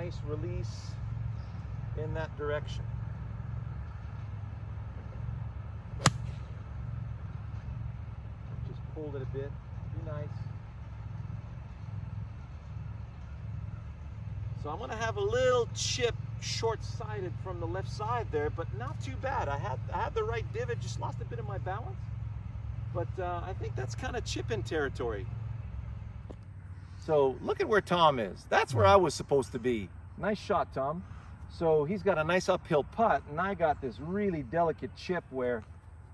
nice release in that direction. Just pulled it a bit. Be nice. So I'm going to have a little chip short-sided from the left side there, but not too bad. I had the right divot, just lost a bit of my balance. But I think that's kind of chip-in territory. So look at where Tom is. That's where I was supposed to be. Nice shot, Tom. So he's got a nice uphill putt, and I got this really delicate chip where,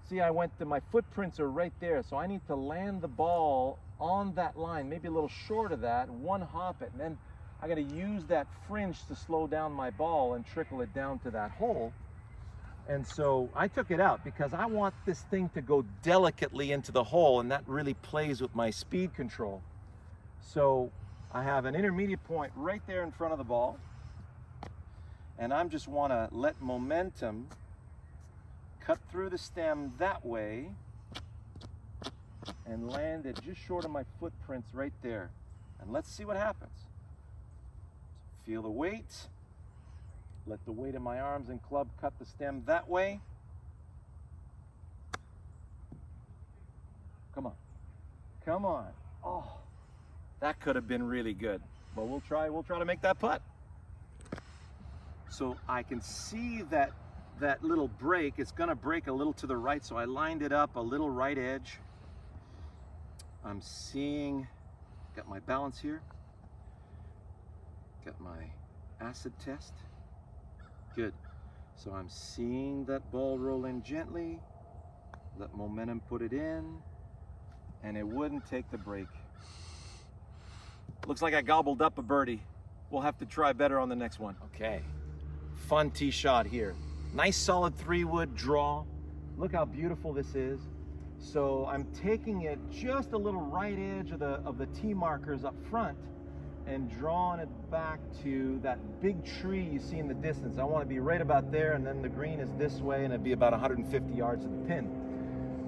see, my footprints are right there, so I need to land the ball on that line, maybe a little short of that, one hop it, and then I got to use that fringe to slow down my ball and trickle it down to that hole. And so I took it out because I want this thing to go delicately into the hole, and that really plays with my speed control. So I have an intermediate point right there in front of the ball, and I just want to let momentum cut through the stem that way and land it just short of my footprints right there. And let's see what happens. Feel the weight. Let the weight of my arms and club cut the stem that way. Come on. Come on. Oh, that could have been really good. But we'll try to make that putt. So I can see that little break. It's going to break a little to the right, so I lined it up a little right edge. I'm seeing, got my balance here. Got my acid test. Good. So I'm seeing that ball roll in gently, let momentum put it in, and it wouldn't take the break. Looks like I gobbled up a birdie. We'll have to try better on the next one. Okay. Fun tee shot here. Nice solid 3-wood draw. Look how beautiful this is. So I'm taking it just a little right edge of the tee markers up front and drawing it back to that big tree you see in the distance. I want to be right about there, and then the green is this way, and it'd be about 150 yards to the pin.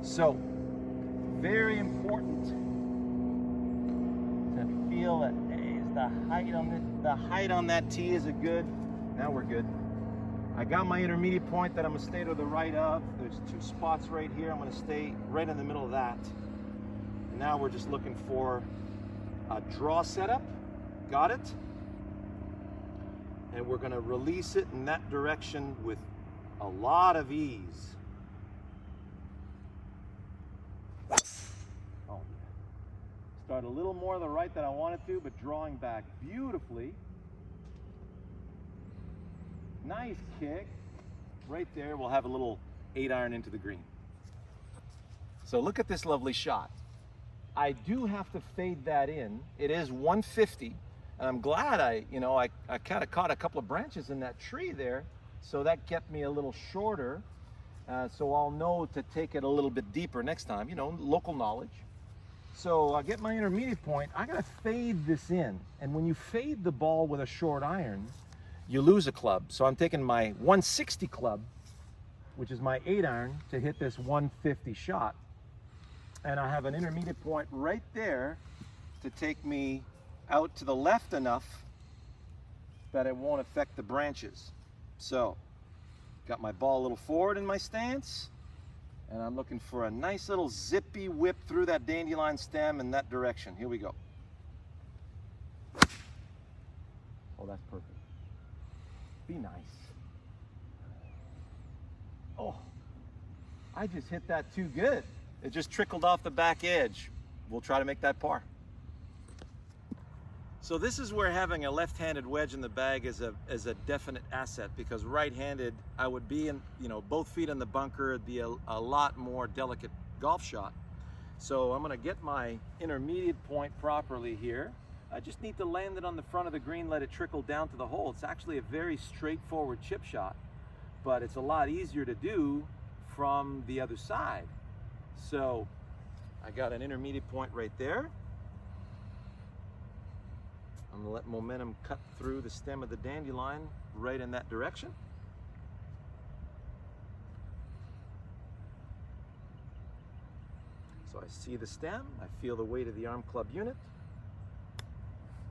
So, very important to feel it. Is the height on that tee, is it good? Now we're good. I got my intermediate point that I'm gonna stay to the right of. There's 2 spots right here. I'm gonna stay right in the middle of that. And now we're just looking for a draw setup. Got it? And we're going to release it in that direction with a lot of ease. Oh, yeah. Start a little more to the right than I wanted to, but drawing back beautifully. Nice kick. Right there, we'll have a little 8-iron into the green. So look at this lovely shot. I do have to fade that in. It is 150. And I'm glad I kind of caught a couple of branches in that tree there, so that kept me a little shorter. So I'll know to take it a little bit deeper next time, local knowledge. So I get my intermediate point. I gotta fade this in. And when you fade the ball with a short iron, you lose a club. So I'm taking my 160 club, which is my 8-iron, to hit this 150 shot. And I have an intermediate point right there to take me out to the left enough that it won't affect the branches. So, got my ball a little forward in my stance, and I'm looking for a nice little zippy whip through that dandelion stem in that direction. Here we go. Oh, that's perfect. Be nice. Oh, I just hit that too good. It just trickled off the back edge. We'll try to make that par. So this is where having a left-handed wedge in the bag is a definite asset, because right-handed, I would be in, both feet in the bunker. It'd be a lot more delicate golf shot. So I'm gonna get my intermediate point properly here. I just need to land it on the front of the green, let it trickle down to the hole. It's actually a very straightforward chip shot, but it's a lot easier to do from the other side. So I got an intermediate point right there. I'm gonna let momentum cut through the stem of the dandelion right in that direction. So I see the stem, I feel the weight of the arm club unit.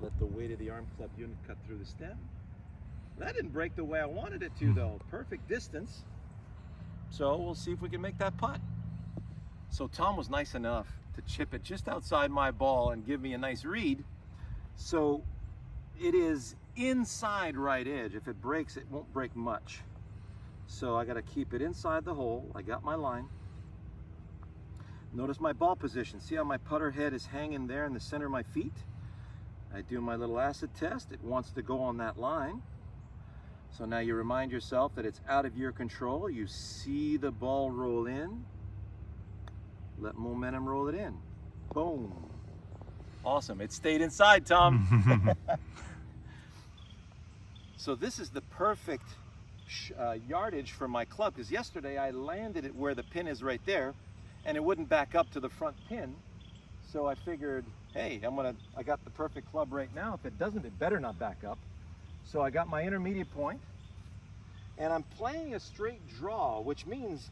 Let the weight of the arm club unit cut through the stem. That didn't break the way I wanted it to though. Perfect distance. So we'll see if we can make that putt. So Tom was nice enough to chip it just outside my ball and give me a nice read. So it is inside right edge. If it breaks, it won't break much. So I got to keep it inside the hole. I got my line. Notice my ball position. See how my putter head is hanging there in the center of my feet? I do my little acid test. It wants to go on that line. So now you remind yourself that it's out of your control. You see the ball roll in. Let momentum roll it in. Boom. Awesome. It stayed inside, Tom. So this is the perfect yardage for my club, because yesterday I landed it where the pin is right there and it wouldn't back up to the front pin. So I figured, hey, I got the perfect club right now. If it doesn't, it better not back up. So I got my intermediate point and I'm playing a straight draw, which means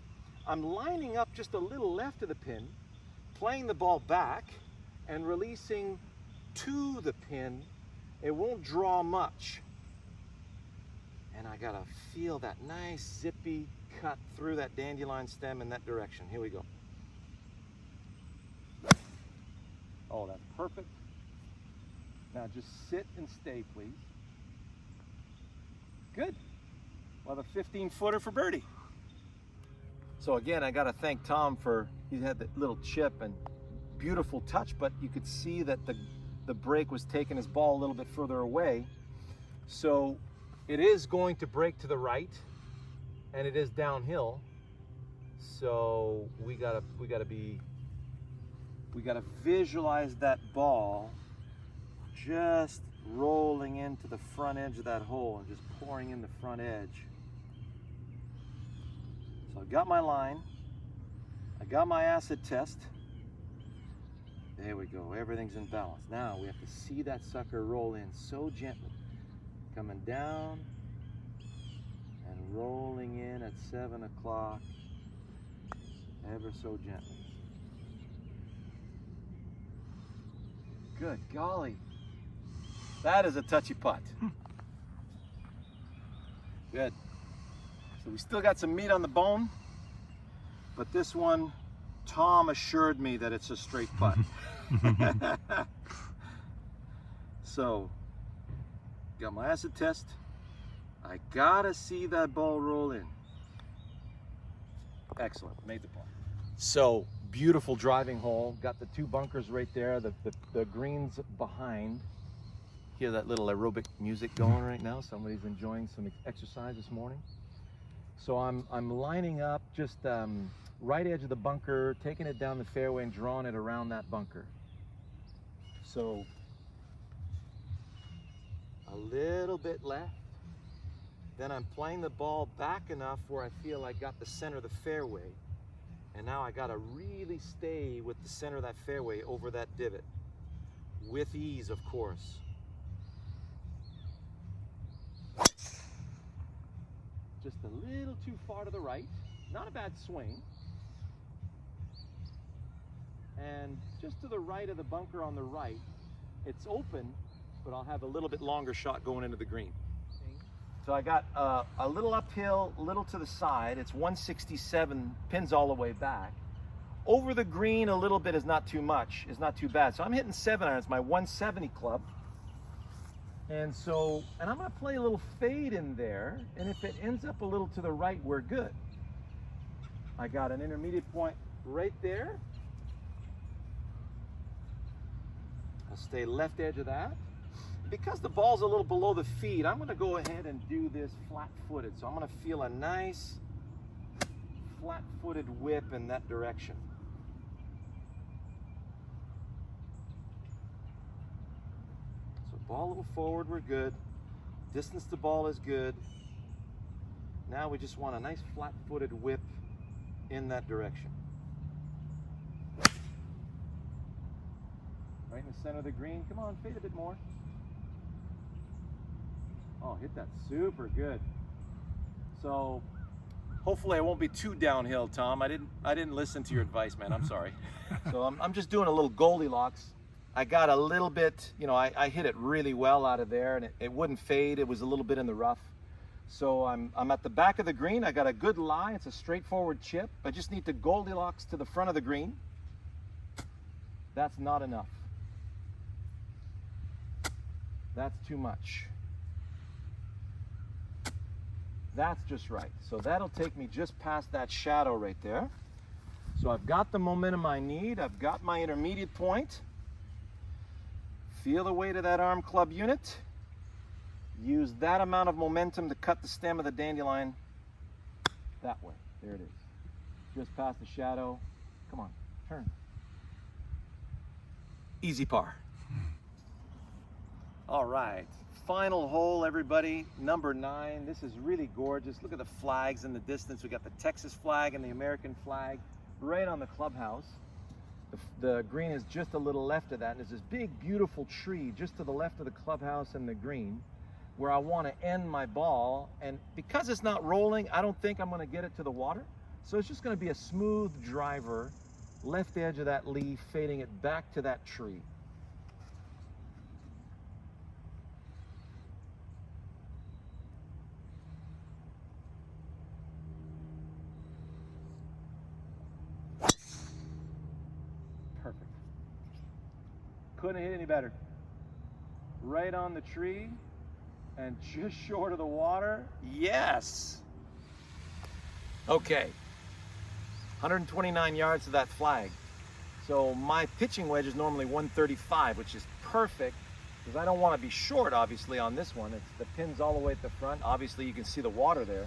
I'm lining up just a little left of the pin, playing the ball back and releasing to the pin. It won't draw much. And I gotta feel that nice zippy cut through that dandelion stem in that direction. Here we go. Oh, that's perfect. Now just sit and stay, please. Good. We'll have a 15-footer for birdie. So again, I gotta thank Tom for, he had that little chip and beautiful touch, but you could see that the break was taking his ball a little bit further away. So it is going to break to the right, and it is downhill. So we gotta visualize that ball just rolling into the front edge of that hole and just pouring in the front edge. So I got my line, I got my acid test. There we go, everything's in balance. Now we have to see that sucker roll in so gently. Coming down and rolling in at 7 o'clock, ever so gently. Good golly. That is a touchy putt. Good. So we still got some meat on the bone, but this one, Tom assured me that it's a straight putt. So, got my acid test. I gotta see that ball roll in. Excellent, made the putt. So, beautiful driving hole. Got the 2 bunkers right there, the greens behind. Hear that little aerobic music going right now. Somebody's enjoying some exercise this morning. So I'm lining up just right edge of the bunker, taking it down the fairway and drawing it around that bunker. So a little bit left. Then I'm playing the ball back enough where I feel I got the center of the fairway. And now I gotta really stay with the center of that fairway over that divot. With ease, of course. Just a little too far to the right. Not a bad swing. And just to the right of the bunker on the right, it's open, but I'll have a little bit longer shot going into the green. So I got a little uphill, a little to the side. It's 167, pins all the way back. Over the green a little bit is not too much, is not too bad. So I'm hitting 7 irons, my 170 club. And I'm gonna play a little fade in there, and if it ends up a little to the right, we're good. I got an intermediate point right there. I'll stay left edge of that. Because the ball's a little below the feet, I'm gonna go ahead and do this flat-footed. So I'm gonna feel a nice flat-footed whip in that direction. So ball a little forward, we're good. Distance to ball is good. Now we just want a nice flat-footed whip in that direction. Right in the center of the green. Come on, fade a bit more. Oh, hit that super good. So hopefully I won't be too downhill, Tom. I didn't listen to your advice, man. I'm sorry. So I'm just doing a little Goldilocks. I got a little bit, I hit it really well out of there, and it wouldn't fade. It was a little bit in the rough. So I'm at the back of the green. I got a good lie. It's a straightforward chip. I just need to Goldilocks to the front of the green. That's not enough. That's too much. That's just right. So that'll take me just past that shadow right there. So I've got the momentum I need. I've got my intermediate point. Feel the weight of that arm club unit. Use that amount of momentum to cut the stem of the dandelion that way. There it is. Just past the shadow. Come on, turn. Easy par. All right, final hole, everybody. Number 9. This is really gorgeous. Look at the flags in the distance. We got the Texas flag and the American flag right on the clubhouse. The green is just a little left of that, and there's this big, beautiful tree just to the left of the clubhouse and the green, where I want to end my ball. And because it's not rolling, I don't think I'm going to get it to the water. So it's just going to be a smooth driver, left edge of that leaf, fading it back to that tree. Perfect. Couldn't hit any better. Right on the tree. And just short of the water. Yes. Okay. 129 yards to that flag. So my pitching wedge is normally 135, which is perfect because I don't want to be short, obviously, on this one. The pin's all the way at the front. Obviously, you can see the water there.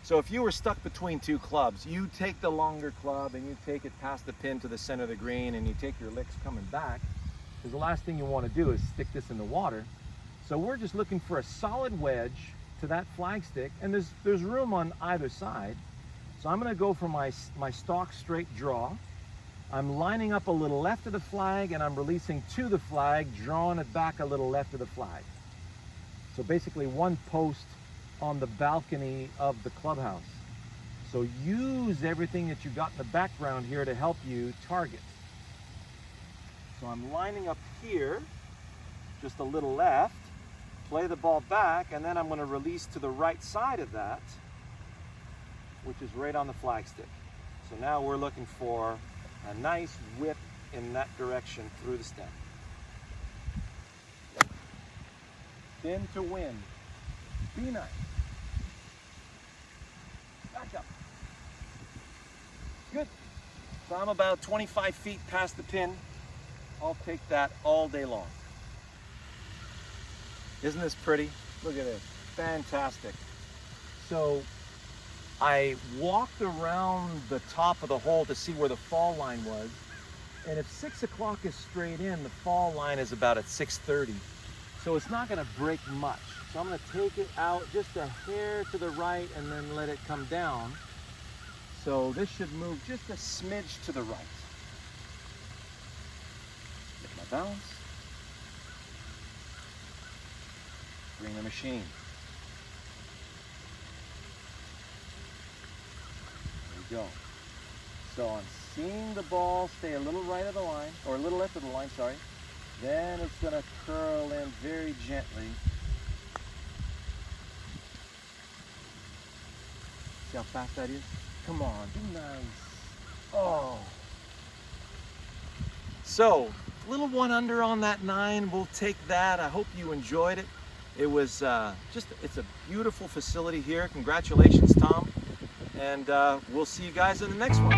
So if you were stuck between two clubs, you take the longer club and you take it past the pin to the center of the green and you take your licks coming back, because the last thing you want to do is stick this in the water. So we're just looking for a solid wedge to that flagstick, and there's room on either side. So I'm going to go for my stock straight draw. I'm lining up a little left of the flag, and I'm releasing to the flag, drawing it back a little left of the flag. So basically one post on the balcony of the clubhouse. So use everything that you got in the background here to help you target. So I'm lining up here, just a little left. Play the ball back, and then I'm going to release to the right side of that, which is right on the flagstick. So now we're looking for a nice whip in that direction through the stem. Thin to win. Be nice. Back up. Good. So I'm about 25 feet past the pin. I'll take that all day long. Isn't this pretty? Look at this. Fantastic. So I walked around the top of the hole to see where the fall line was. And if 6 o'clock is straight in, the fall line is about at 6:30. So it's not going to break much. So I'm going to take it out just a hair to the right and then let it come down. So this should move just a smidge to the right. Get my balance. Bring the machine. There we go. So I'm seeing the ball stay a little right of the line, or a little left of the line, sorry. Then it's going to curl in very gently. See how fast that is? Come on, be nice. Oh. So, little one under on that 9. We'll take that. I hope you enjoyed it. It was it's a beautiful facility here. Congratulations, Tom. And we'll see you guys in the next one.